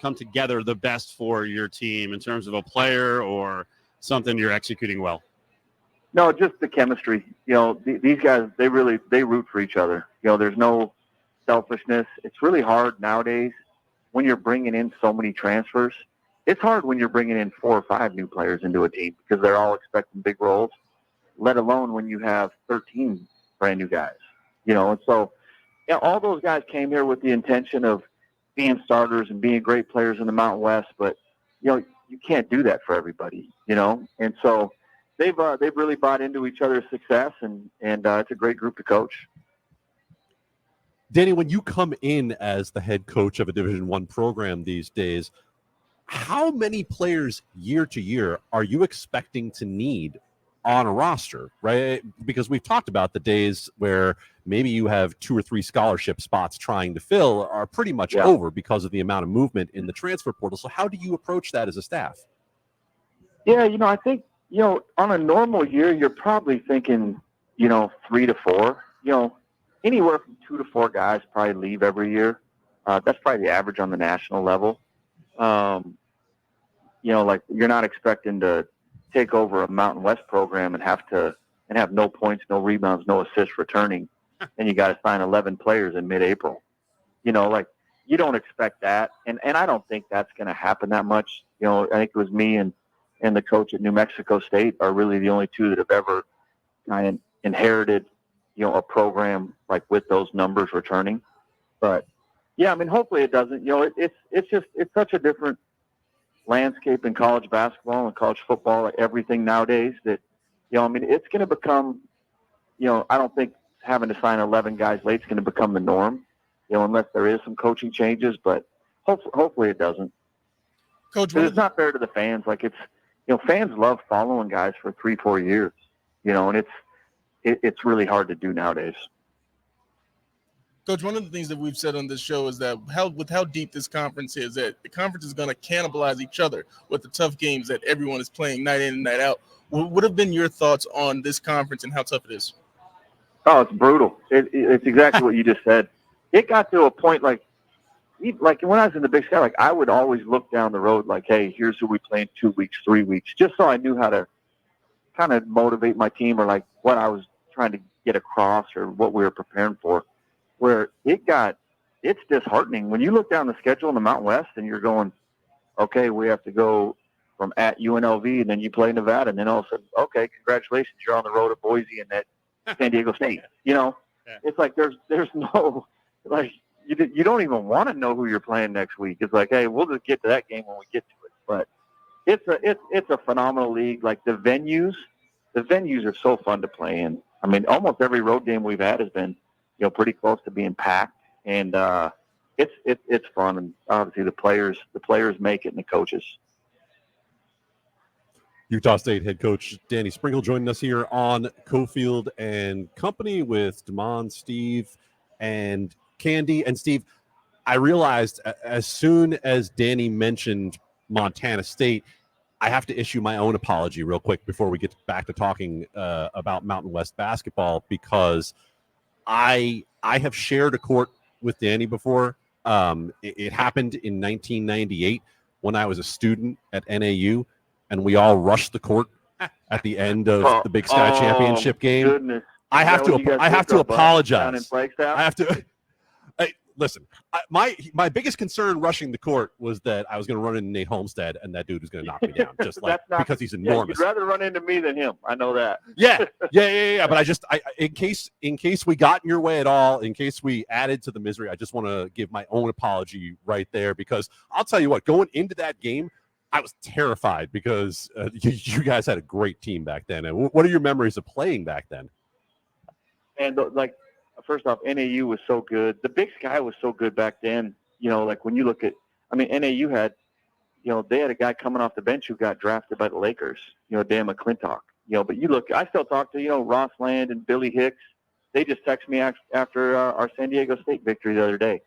come together the best for your team in terms of a player or something you're executing well? No, just the chemistry. These guys, they root for each other. There's no selfishness. It's really hard nowadays when you're bringing in so many transfers. It's hard when you're bringing in 4 or 5 new players into a team because they're all expecting big roles, let alone when you have 13 brand new guys. And so all those guys came here with the intention of being starters and being great players in the Mountain West, but you can't do that for everybody, and so they've really bought into each other's success, and it's a great group to coach. Danny, when you come in as the head coach of a Division I program these days, how many players year to year are you expecting to need on a roster, right? Because we've talked about the days where maybe you have 2 or 3 scholarship spots trying to fill are pretty much over because of the amount of movement in the transfer portal. So how do you approach that as a staff? Yeah, I think, on a normal year, you're probably thinking, 3 to 4, anywhere from 2 to 4 guys probably leave every year. That's probably the average on the national level. Like you're not expecting to take over a Mountain West program and have no points, no rebounds, no assists returning, and you got to sign 11 players in mid-April. Like you don't expect that, and I don't think that's going to happen that much. I think it was me and the coach at New Mexico State are really the only 2 that have ever kind of inherited, a program like with those numbers returning. But yeah, I mean, hopefully it doesn't. It's such a different landscape in college basketball and college football, like everything nowadays that, it's going to become, I don't think having to sign 11 guys late is going to become the norm, unless there is some coaching changes, but hopefully it doesn't. Coach, it's not fair to the fans. Like fans love following guys for 3-4 years, and it's really hard to do nowadays. Coach, one of the things that we've said on this show is that with how deep this conference is, that the conference is going to cannibalize each other with the tough games that everyone is playing night in and night out. What would have been your thoughts on this conference and how tough it is? Oh, it's brutal. It's exactly what you just said. It got to a point like when I was in the Big Sky, like I would always look down the road like, hey, here's who we play in 2 weeks, 3 weeks, just so I knew how to kind of motivate my team or like what I was trying to get across or what we were preparing for. Where it's disheartening when you look down the schedule in the Mountain West and you're going, okay, we have to go from at UNLV and then you play Nevada and then all of a sudden, okay, congratulations, you're on the road at Boise and at San Diego State. It's like there's no like you don't even want to know who you're playing next week. It's like, hey, we'll just get to that game when we get to it. But it's a phenomenal league. Like the venues are so fun to play in. I mean, almost every road game we've had has been pretty close to being packed, and it's fun. And obviously the players make it, and the coaches. Utah State head coach Danny Sprinkle joining us here on Cofield and Company with Damon, Steve, and Candy. And Steve, I realized as soon as Danny mentioned Montana State, I have to issue my own apology real quick before we get back to talking about Mountain West basketball, because I have shared a court with Danny before. It happened in 1998 when I was a student at NAU, and we all rushed the court at the end of the Big Sky Championship game. Goodness. I have to apologize. I have to. Listen, my biggest concern rushing the court was that I was going to run into Nate Homestead, and that dude was going to knock me down, just like because he's enormous. You'd rather run into me than him. I know that. Yeah. But in case we got in your way at all, in case we added to the misery, I just want to give my own apology right there, because I'll tell you what, going into that game, I was terrified because you guys had a great team back then. And what are your memories of playing back then? And first off, NAU was so good. The Big Sky was so good back then. Like when you look at, NAU had, they had a guy coming off the bench who got drafted by the Lakers, Dan McClintock. But you look, I still talk to, Ross Land and Billy Hicks. They just texted me after our San Diego State victory the other day.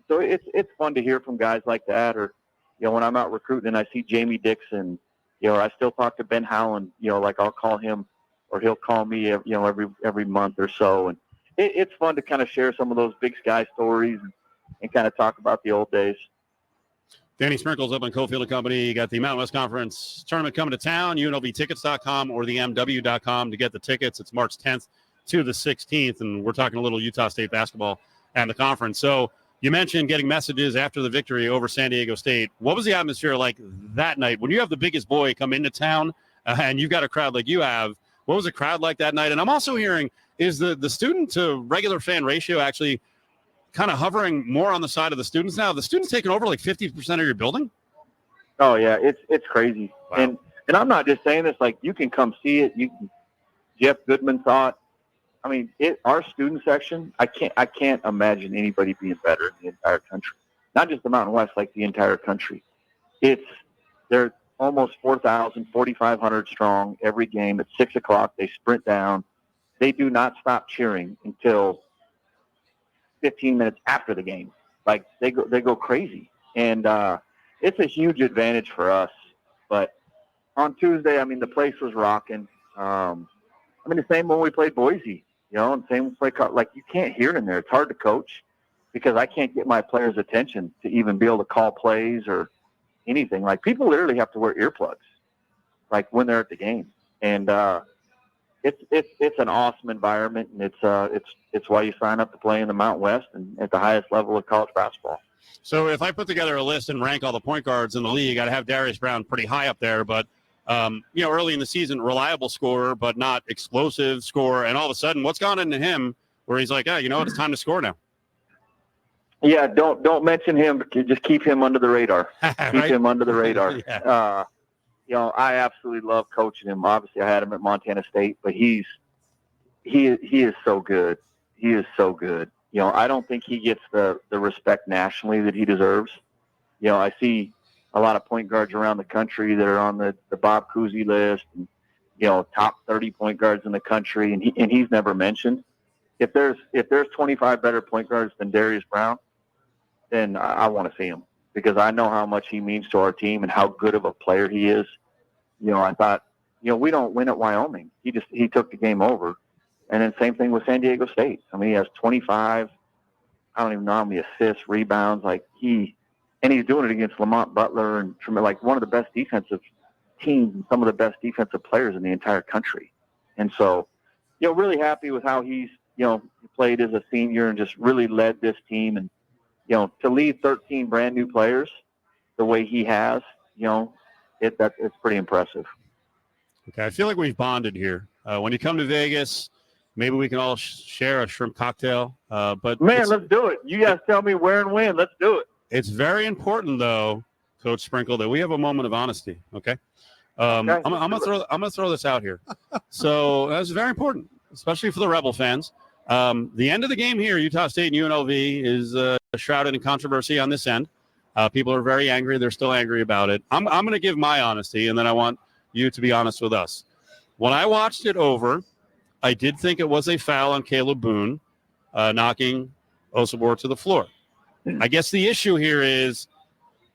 So it's fun to hear from guys like that. Or, when I'm out recruiting and I see Jamie Dixon, I still talk to Ben Howland, like I'll call him or he'll call me, every month or so. And it's fun to kind of share some of those Big Sky stories and kind of talk about the old days. Danny Sprinkles up on Cofield Company. You got the Mountain West Conference tournament coming to town, UNLVtickets.com or the MW.com to get the tickets. It's March 10th to the 16th, and we're talking a little Utah State basketball and the conference. So you mentioned getting messages after the victory over San Diego State. What was the atmosphere like that night when you have the biggest boy come into town and you've got a crowd like you have? What was the crowd like that night? And I'm also hearing, is the student to regular fan ratio actually kind of hovering more on the side of the students now? The students taking over like 50% of your building? Oh yeah, it's crazy. Wow. And I'm not just saying this, like, you can come see it. Jeff Goodman saw it. I mean, our student section, I can't imagine anybody being better in the entire country. Not just the Mountain West, like the entire country. They're almost 4,000, 4,500 strong every game. At 6 o'clock, they sprint down. They do not stop cheering until 15 minutes after the game. Like, they go crazy. And it's a huge advantage for us. But on Tuesday, I mean, the place was rocking. I mean, the same when we played Boise, and same when we played, like, you can't hear in there. It's hard to coach because I can't get my players' attention to even be able to call plays or anything. Like, people literally have to wear earplugs, like, when they're at the game. And it's an awesome environment, and it's why you sign up to play in the Mountain West and at the highest level of college basketball. So if I put together a list and rank all the point guards in the league, I'd have Darius Brown pretty high up there. But early in the season, reliable scorer, but not explosive scorer. And all of a sudden, what's gone into him where he's like, it's time to score now? Yeah, don't mention him. Just keep him under the radar. Right? Keep him under the radar. Yeah. I absolutely love coaching him. Obviously, I had him at Montana State, but he is so good. He is so good. I don't think he gets the respect nationally that he deserves. I see a lot of point guards around the country that are on the Bob Cousy list, and, top 30 point guards in the country, and he's never mentioned. If there's 25 better point guards than Darius Brown, then I want to see him because I know how much he means to our team and how good of a player he is. I thought, we don't win at Wyoming. He took the game over. And then same thing with San Diego State. I mean, he has 25, I don't even know how many assists, rebounds. Like, he's doing it against Lamont Butler and like one of the best defensive teams and some of the best defensive players in the entire country. And so, really happy with how he's, played as a senior and just really led this team. And, to lead 13 brand new players the way he has, it's pretty impressive. Okay, I feel like we've bonded here. When you come to Vegas, maybe we can all share a shrimp cocktail. But man, let's do it. You guys tell me where and when. Let's do it. It's very important, though, Coach Sprinkle, that we have a moment of honesty. Okay, okay. I'm gonna throw this out here. So that's very important, especially for the Rebel fans. The end of the game here, Utah State and UNLV, is shrouded in controversy on this end. People are very angry. They're still angry about it. I'm going to give my honesty, and then I want you to be honest with us. When I watched it over, I did think it was a foul on Caleb Boone, knocking Osabor to the floor. I guess the issue here is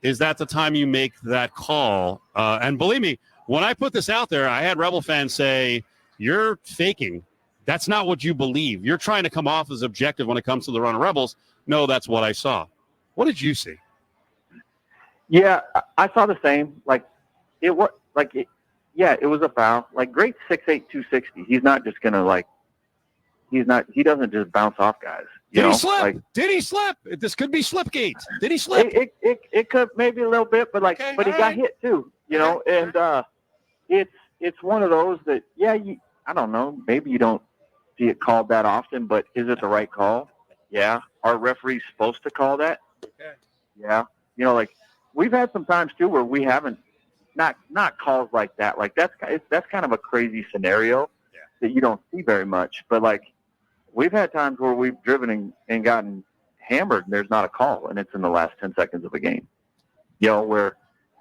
that the time you make that call? And believe me, when I put this out there, I had Rebel fans say, you're faking. That's not what you believe. You're trying to come off as objective when it comes to the run of Rebels. No, that's what I saw. What did you see? Yeah, I saw the same. Like, it was it was a foul. Like, great 6'8", 260. He's not just gonna he doesn't just bounce off guys. Did he slip? Did he slip? This could be Slipgate. Did he slip? It could maybe a little bit, but he got hit too. And it's one of those that I don't know. Maybe you don't see it called that often, but is it the right call? Yeah. Are referees supposed to call that? Okay. Yeah. We've had some times too where we haven't not calls like that. Like, that's kind of a crazy scenario that you don't see very much. But we've had times where we've driven and gotten hammered and there's not a call and it's in the last 10 seconds of a game. Where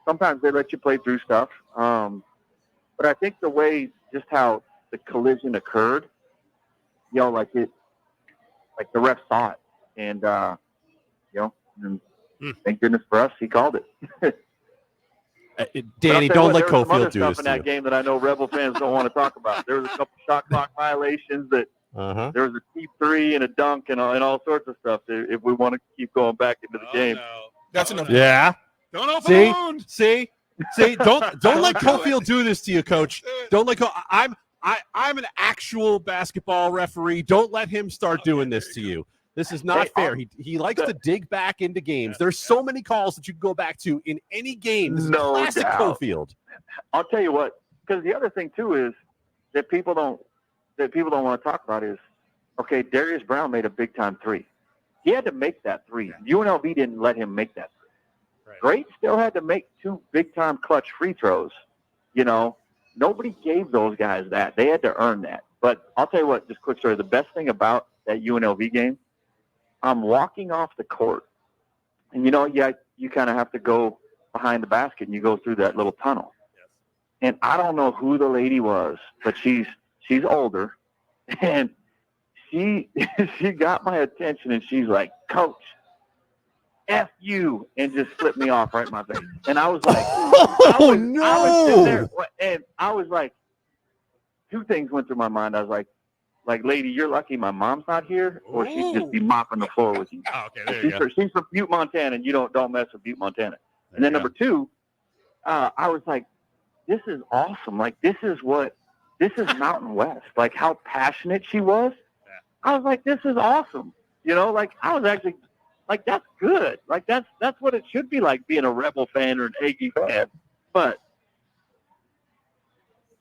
sometimes they let you play through stuff. But I think the way just how the collision occurred, the ref saw it and and thank goodness for us, he called it. Danny, don't let Cofield do this in that game that I know Rebel fans don't want to talk about. There was a couple shot clock violations that there was a T3 and a dunk and all sorts of stuff if we want to keep going back into the game. No. That's enough. Yeah. Don't open See? the wound. See? Don't let Cofield do this to you, Coach. Don't let I'm an actual basketball referee. Don't let him start doing this to you. This is not fair. He likes to dig back into games. There's so many calls that you can go back to in any game. This is classic doubt. Cofield. I'll tell you what, because the other thing too is that people don't want to talk about is, okay, Darius Brown made a big time three. He had to make that three. UNLV didn't let him make that three. Right. Great still had to make 2 big time clutch free throws. You know, nobody gave those guys that. They had to earn that. But I'll tell you what, just quick story. The best thing about that UNLV game, I'm walking off the court, and you kind of have to go behind the basket, and you go through that little tunnel. Yes. And I don't know who the lady was, but she's older, and she got my attention, and she's like, "Coach, F you," and just flipped me off right in my face. And I was like, I was sitting there, and I was like, 2 things went through my mind. I was like, lady, you're lucky my mom's not here, or she'd just be mopping the floor with you. Oh, okay, there you go. She's from Butte, Montana, and you don't mess with Butte, Montana. And then number 2, I was like, this is awesome. Like, this is Mountain West. Like, how passionate she was. Yeah. I was like, this is awesome. You know, like, I was actually, like, that's good. Like, that's what it should be like, being a Rebel fan or an Aggie fan. But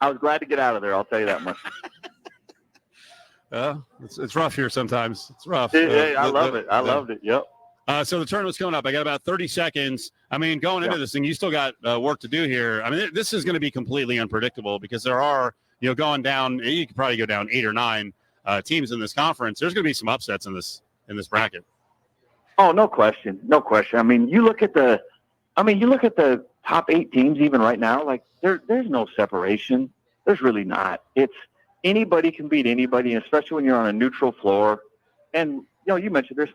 I was glad to get out of there, I'll tell you that much. It's rough here sometimes. It's rough. I love it. I loved it. Yep. So the tournament's coming up. I got about 30 seconds. I mean, going into this thing, you still got work to do here. I mean, this is going to be completely unpredictable because there are, going down. You could probably go down 8 or 9 teams in this conference. There's going to be some upsets in this bracket. Oh, no question. No question. I mean, you look at the top 8 teams even right now. Like there's no separation. There's really not. It's anybody can beat anybody, especially when you're on a neutral floor. And you mentioned there's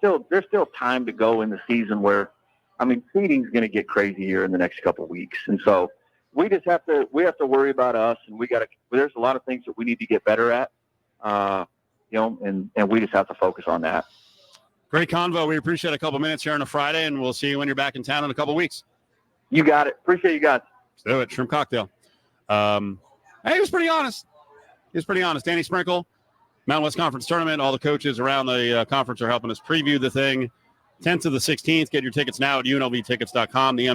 still time to go in the season where, I mean, seeding's going to get crazy here in the next couple of weeks, and so we have to worry about us, and there's a lot of things that we need to get better at, and we just have to focus on that. Great convo. We appreciate a couple minutes here on a Friday, and we'll see you when you're back in town in a couple of weeks. You got it. Appreciate you guys. Let's do it. Shrimp cocktail. Hey, he was pretty honest. Danny Sprinkle, Mountain West Conference Tournament. All the coaches around the conference are helping us preview the thing. 10th to the 16th. Get your tickets now at unlvtickets.com. The